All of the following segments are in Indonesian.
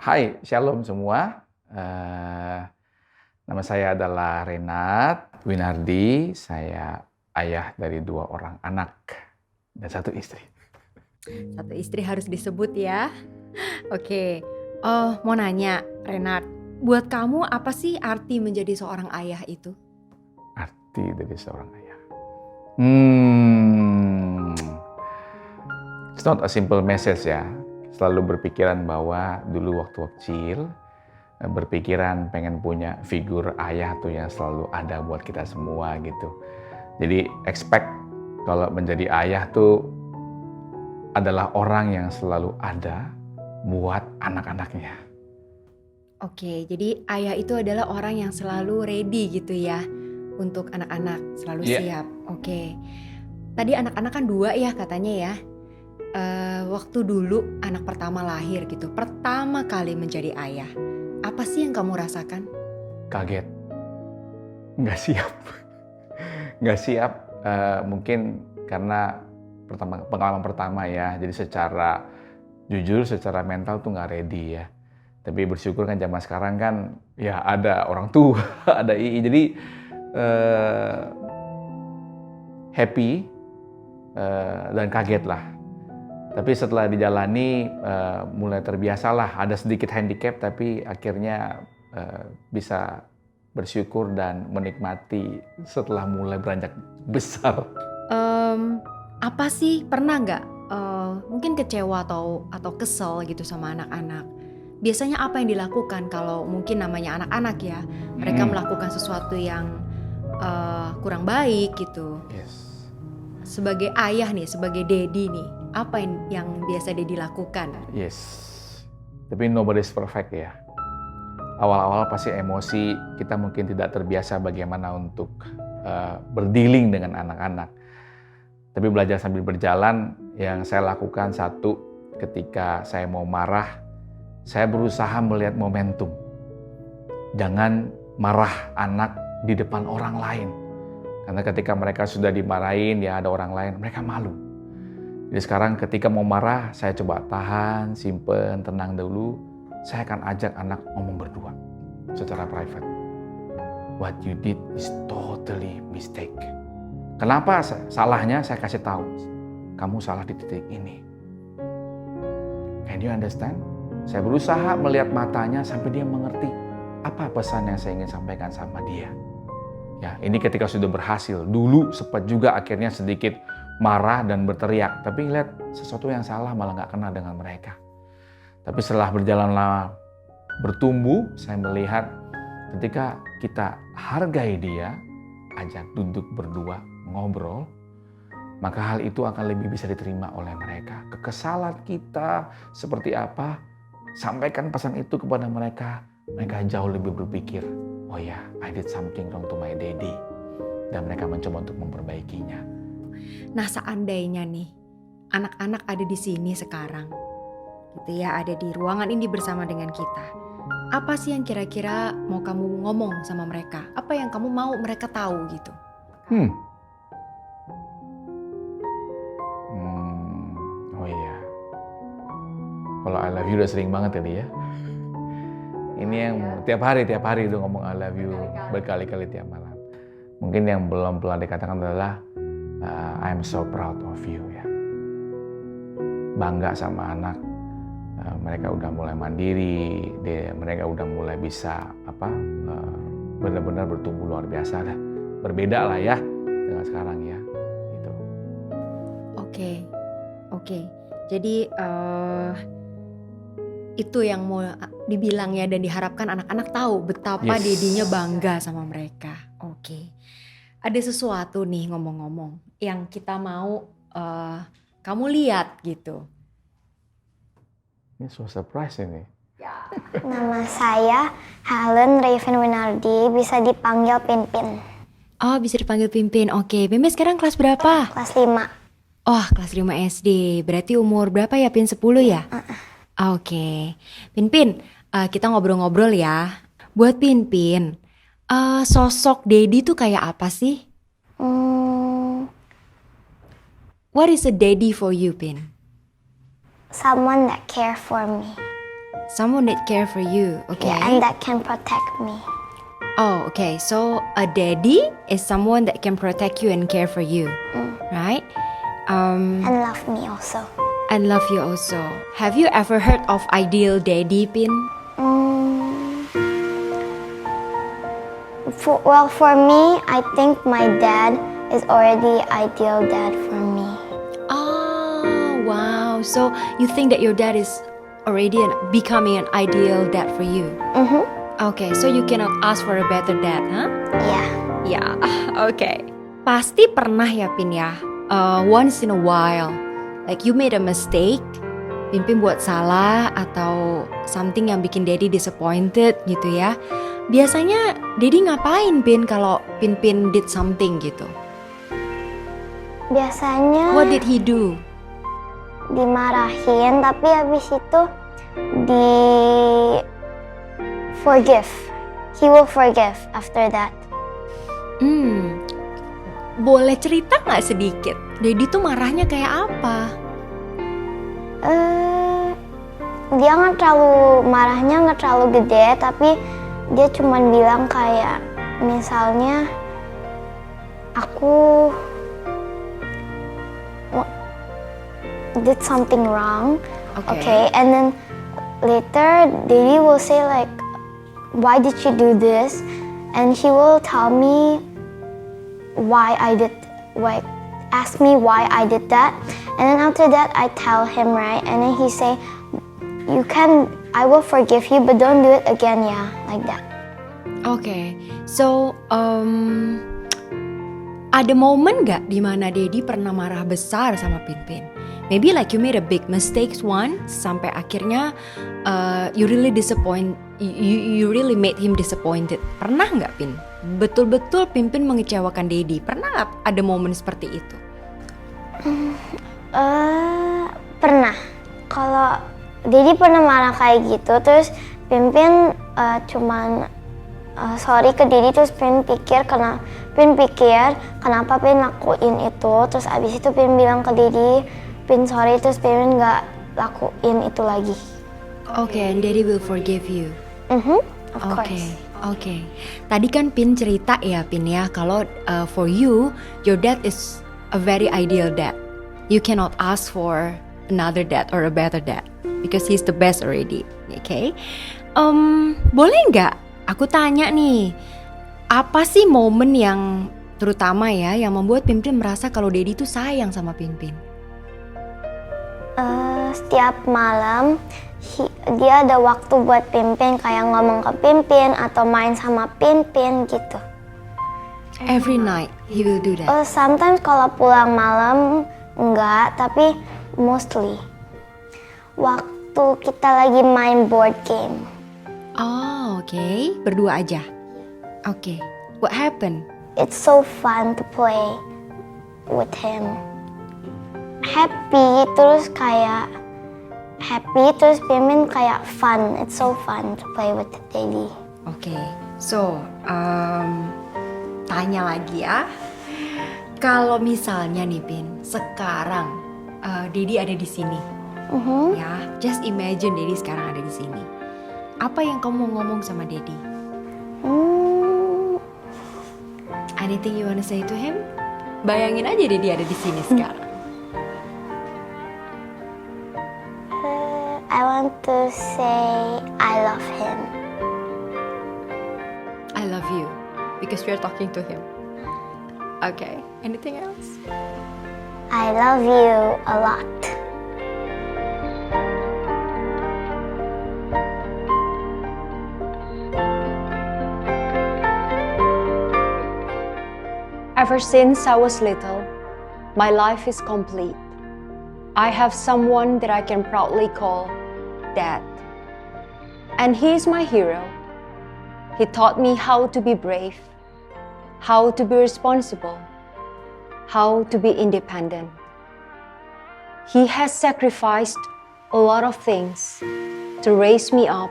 Hai, shalom semua. Nama saya adalah Renat Winardi. Saya ayah dari 2 orang anak dan 1 istri. Satu istri harus disebut ya. Oke. Mau nanya, Renat, buat kamu apa sih arti menjadi seorang ayah itu? Arti dari seorang ayah. It's not a simple message ya. Selalu berpikiran bahwa dulu waktu kecil, berpikiran pengen punya figur ayah tuh yang selalu ada buat kita semua gitu. Jadi expect kalau menjadi ayah tuh adalah orang yang selalu ada buat anak-anaknya. Oke, jadi ayah itu adalah orang yang selalu ready gitu ya untuk anak-anak, selalu siap. Oke. Tadi anak-anak kan 2 ya katanya ya. Waktu dulu anak pertama lahir gitu, pertama kali menjadi ayah, apa sih yang kamu rasakan? Kaget, nggak siap, nggak siap. Mungkin karena pengalaman pertama ya, jadi secara jujur, secara mental tuh nggak ready ya. Tapi bersyukur kan zaman sekarang kan ya ada orang tua, ada II, jadi happy dan kaget lah. Tapi setelah dijalani mulai terbiasalah, ada sedikit handicap tapi akhirnya bisa bersyukur dan menikmati setelah mulai beranjak besar. Apa sih, pernah nggak mungkin kecewa atau kesel gitu sama anak-anak? Biasanya apa yang dilakukan kalau mungkin namanya anak-anak ya, mereka melakukan sesuatu yang kurang baik gitu. Yes. Sebagai ayah nih, sebagai daddy nih, apa yang biasa daddy lakukan? Yes. Tapi nobody's perfect ya. Awal-awal pasti emosi, kita mungkin tidak terbiasa bagaimana untuk berdealing dengan anak-anak. Tapi belajar sambil berjalan, yang saya lakukan satu, ketika saya mau marah, saya berusaha melihat momentum. Jangan marah anak di depan orang lain. Karena ketika mereka sudah dimarahin, ya ada orang lain, mereka malu. Jadi sekarang ketika mau marah, saya coba tahan, simpen, tenang dulu. Saya akan ajak anak ngomong berdua, secara private. What you did is totally mistake. Kenapa salahnya saya kasih tahu. Kamu salah di titik ini. Can you understand? Saya berusaha melihat matanya sampai dia mengerti apa pesan yang saya ingin sampaikan sama dia. Ya, ini ketika sudah berhasil. Dulu sempat juga akhirnya sedikit marah dan berteriak. Tapi lihat sesuatu yang salah malah nggak kena dengan mereka. Tapi setelah berjalan lama bertumbuh, saya melihat ketika kita hargai dia, ajak duduk berdua, ngobrol, maka hal itu akan lebih bisa diterima oleh mereka. Kekesalan kita seperti apa, sampaikan pesan itu kepada mereka. Mereka jauh lebih berpikir, oh ya, I did something wrong to my daddy. Dan mereka mencoba untuk memperbaikinya. Nah, seandainya nih, anak-anak ada di sini sekarang, gitu ya, ada di ruangan ini bersama dengan kita. Apa sih yang kira-kira mau kamu ngomong sama mereka? Apa yang kamu mau mereka tahu gitu? Oh iya. Kalau I love you udah sering banget tadi ya. Ini yang tiap hari udah ngomong I love you berkali-kali tiap malam. Mungkin yang belum pernah dikatakan adalah I'm so proud of you ya. Bangga sama anak. Mereka udah mulai mandiri, mereka udah mulai bisa benar-benar bertumbuh luar biasa dah. Berbeda lah ya dengan sekarang ya. Gitu. Oke. Jadi itu yang mau dibilang ya, dan diharapkan anak-anak tahu betapa dedinya bangga sama mereka. Oke. Ada sesuatu nih ngomong-ngomong yang kita mau kamu lihat gitu. Ini so surprise ini. Nama saya Helen Raven Winardi, bisa dipanggil Pinpin. Oh, bisa dipanggil Pinpin. Oke, Pinpin sekarang kelas berapa? Kelas 5. Oh, kelas 5 SD. Berarti umur berapa ya, Pin? 10 ya? Oke. Pinpin, kita ngobrol-ngobrol ya. Buat Pinpin, sosok daddy tuh kayak apa sih? What is a daddy for you, Pin? Someone that care for me. Someone that care for you, okay? Yeah, and that can protect me. Oh, okay. So a daddy is someone that can protect you and care for you, right? And love me also. And love you also. Have you ever heard of ideal daddy, Pin? For me, I think my dad is already ideal dad for me. Oh, wow. So you think that your dad is already becoming an ideal dad for you? Okay, so you cannot ask for a better dad, huh? Yeah. Ya, oke. Pasti pernah ya, Pin ya. Once in a while, like you made a mistake, Pin buat salah atau something yang bikin Daddy disappointed gitu ya. Biasanya Daddy ngapain, Pin, kalau Pin did something gitu? Biasanya What did he do? dimarahin, tapi habis itu di forgive. He will forgive after that. Boleh cerita nggak sedikit? Daddy tuh marahnya kayak apa? Dia marahnya nggak terlalu gede, tapi dia cuman bilang kayak misalnya aku did something wrong, okay, and then later Daddy will say like, why did you do this? And he will tell me ask me why I did that, and then after that I tell him, right, and then he say, I will forgive you, but don't do it again, yeah, like that. Okay, so ada momen nggak di mana Daddy pernah marah besar sama Pin? Maybe like you made a big mistakes once sampai akhirnya you really made him disappointed. Pernah nggak, Pin? Betul-betul Pin mengecewakan Daddy. Pernah nggak ada momen seperti itu? Pernah. Kalau Daddy pernah marah kayak gitu, terus Pin cuman sorry ke Daddy, terus Pin pikir kenapa Pin lakuin itu, terus abis itu Pin bilang ke Daddy, Pin sorry, terus Pin nggak lakuin itu lagi. Okay, and Daddy will forgive you. Of course. Okay. Tadi kan Pin cerita ya, Pin ya, kalau for you, your dad is a very ideal dad. You cannot ask for another dad or a better dad because he's the best already. Okay? Boleh nggak aku tanya nih, apa sih momen yang terutama ya yang membuat Pin merasa kalau Daddy tuh sayang sama Pin? Setiap malam dia ada waktu buat Pin kayak ngomong ke Pin atau main sama Pin gitu. Every night he will do that. Sometimes kalau pulang malam enggak, tapi mostly waktu kita lagi main board game. Oh, okay. Berdua aja. Okay. What happened? It's so fun to play with him. Happy terus Pin kayak fun. It's so fun to play with Daddy. Okay. So, tanya lagi ya. Kalau misalnya nih Pin, sekarang Daddy ada di sini. Ya, just imagine Daddy sekarang ada di sini. Apa yang kamu mau ngomong sama Daddy? Anything you wanna say to him? Bayangin aja Daddy ada di sini sekarang. I want to say I love him. I love you because you're talking to him. Okay. Anything else? I love you a lot. Ever since I was little, my life is complete. I have someone that I can proudly call Dad. And he is my hero. He taught me how to be brave, how to be responsible, how to be independent. He has sacrificed a lot of things to raise me up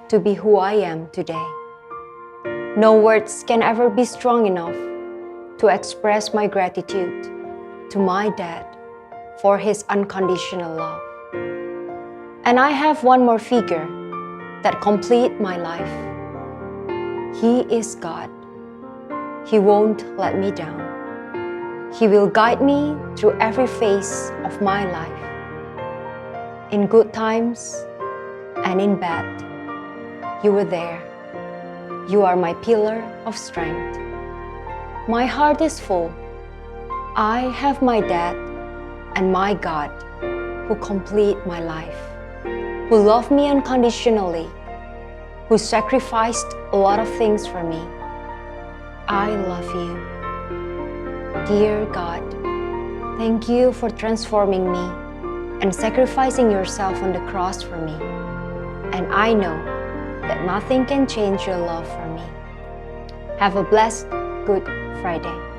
to be who I am today. No words can ever be strong enough to express my gratitude to my dad for his unconditional love. And I have one more figure that complete my life. He is God. He won't let me down. He will guide me through every phase of my life, in good times and in bad. You were there. You are my pillar of strength. My heart is full. I have my dad and my God who complete my life, who love me unconditionally, who sacrificed a lot of things for me. I love you. Dear God, thank you for transforming me and sacrificing yourself on the cross for me. And I know that nothing can change your love for me. Have a blessed Good Friday.